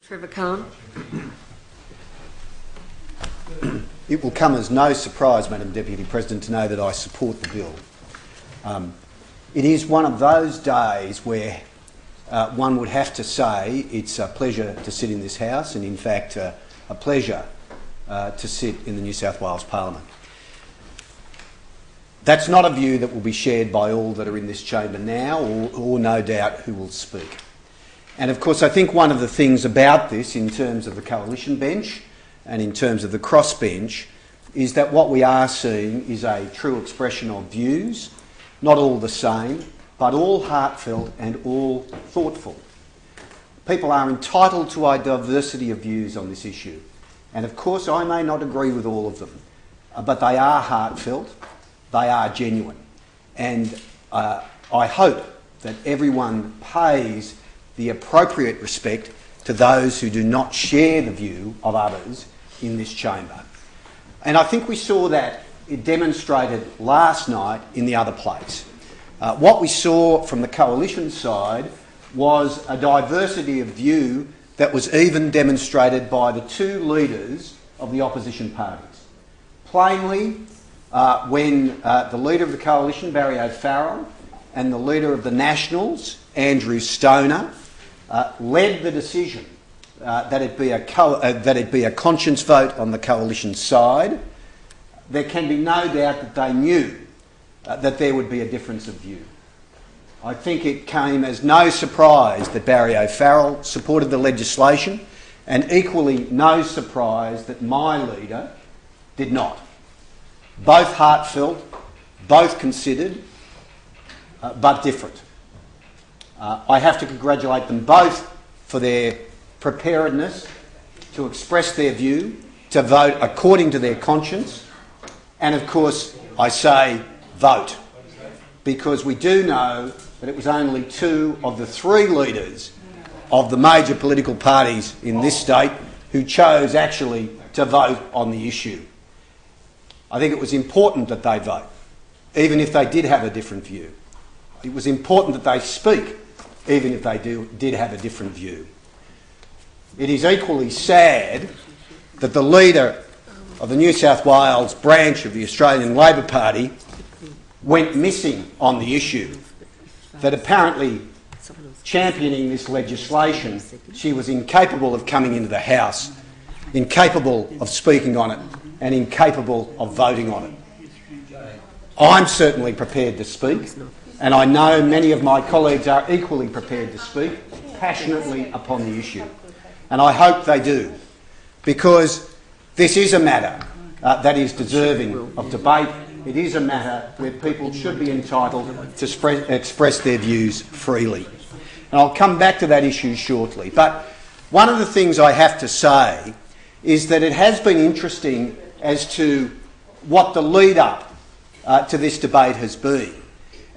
Trevor Khan. It will come as no surprise, Madam Deputy President, to know that I support the bill. It is one of those days where one would have to say it's a pleasure to sit in this House and, in fact, a pleasure to sit in the New South Wales Parliament. That's not a view that will be shared by all that are in this chamber now or no doubt who will speak. And of course I think one of the things about this in terms of the coalition bench and in terms of the crossbench is that what we are seeing is a true expression of views, not all the same, but all heartfelt and all thoughtful. People are entitled to a diversity of views on this issue. And of course I may not agree with all of them, but they are heartfelt, they are genuine. And I hope that everyone pays the appropriate respect to those who do not share the view of others in this chamber. And I think we saw that it demonstrated last night in the other place. What we saw from the coalition side was a diversity of view that was even demonstrated by the two leaders of the opposition parties. Plainly, when the leader of the coalition, Barry O'Farrell, and the leader of the Nationals, Andrew Stoner, led the decision that it be a conscience vote on the coalition side, there can be no doubt that they knew that there would be a difference of view. I think it came as no surprise that Barry O'Farrell supported the legislation, and equally no surprise that my leader did not. Both heartfelt, both considered, but different. I have to congratulate them both for their preparedness to express their view, to vote according to their conscience, and of course I say vote, because we do know that it was only two of the three leaders of the major political parties in this state who chose actually to vote on the issue. I think it was important that they vote, even if they did have a different view. It was important that they speak, even if they did have a different view. It is equally sad that the leader of the New South Wales branch of the Australian Labor Party went missing on the issue, that apparently championing this legislation, she was incapable of coming into the House, incapable of speaking on it, and incapable of voting on it. I'm certainly prepared to speak, and I know many of my colleagues are equally prepared to speak passionately upon the issue. And I hope they do, because this is a matter that is deserving of debate. It is a matter where people should be entitled to express their views freely. And I'll come back to that issue shortly. But one of the things I have to say is that it has been interesting as to what the lead-up to this debate has been.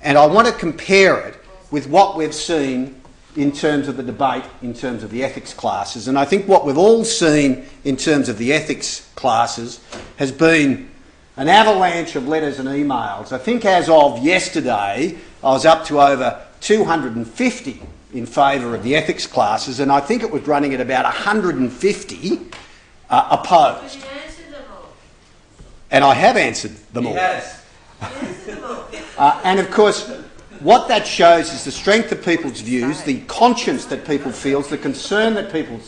And I want to compare it with what we've seen in terms of the debate, in terms of the ethics classes. And I think what we've all seen in terms of the ethics classes has been an avalanche of letters and emails. I think as of yesterday, I was up to over 250 in favour of the ethics classes, and I think it was running at about 150 opposed. And I have answered them all. Yes. And of course, what that shows is the strength of people's views, the conscience that people feel, the concern that people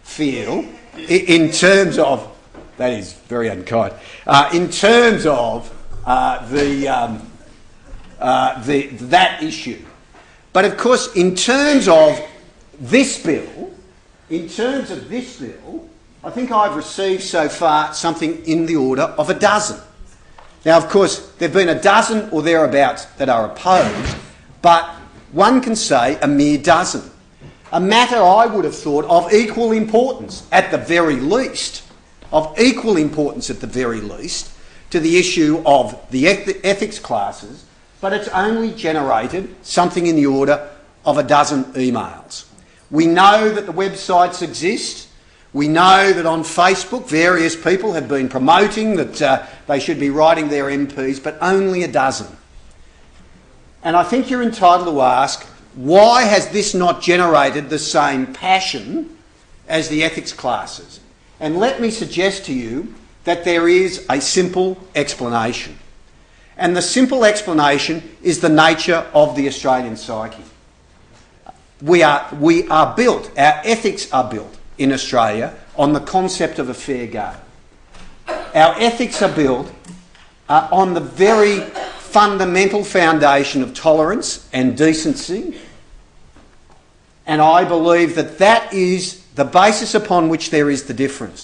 feel in terms of, that is very unkind, in terms of that issue. But of course, in terms of this bill, I think I've received so far something in the order of a dozen. Now, of course, there have been a dozen or thereabouts that are opposed, but one can say a mere dozen. A matter I would have thought of equal importance at the very least, to the issue of the ethics classes, but it's only generated something in the order of a dozen emails. We know that the websites exist. We know that on Facebook various people have been promoting that they should be writing their MPs, but only a dozen. And I think you're entitled to ask, why has this not generated the same passion as the ethics classes. And let me suggest to you that there is a simple explanation. And the simple explanation is the nature of the Australian psyche. We are built, our ethics are built in Australia on the concept of a fair go. Our ethics are built on the very fundamental foundation of tolerance and decency. And I believe that that is the basis upon which there is the difference.